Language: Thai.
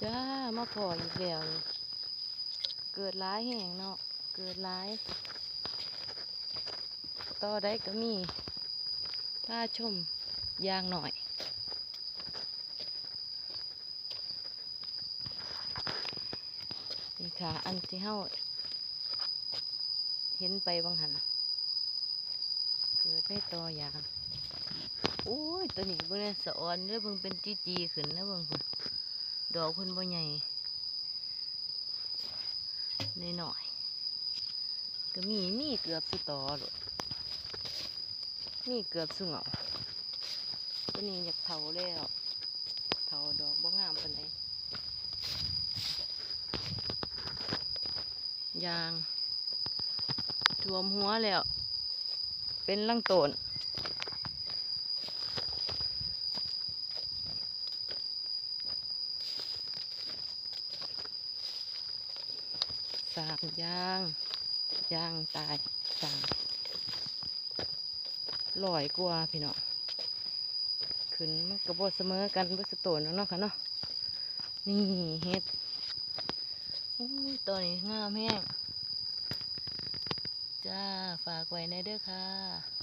จ้ามาพออีกแล้วนี่เกิดร้ายแห่งเนาะเกิดร้ายต่อได้ก็มีผ้าชมยางหน่อยนี่ค่ะอันที่เฮาเห็นไปบางหันเกิดไม่ต่อยางโอ้ยตัวนี้เบิ่งเนี่ยสะออนแล้วเบิ่งเป็นจีขึ้นแล้วเบิ่งพุ่นดอกเพิ่นบ่ใหญ่หน่อยๆก็มีเกือบสุดต่อเลยมีเกือบสุเหงาตัวนี้อยากเถาแล้วเถาดอกบ่งามปานใดยางท่วมหัวแล้วเป็นลังโตนสามยางตายสาม100 กว่าพี่น้องขึ้นมันกระโบเสมอกันบ่สโตนเนาะค่ะเนาะนี่เฮ็ดอุ้ยตัวนี้งามแห้งจ้าฝากไว้ในเด้อค่ะ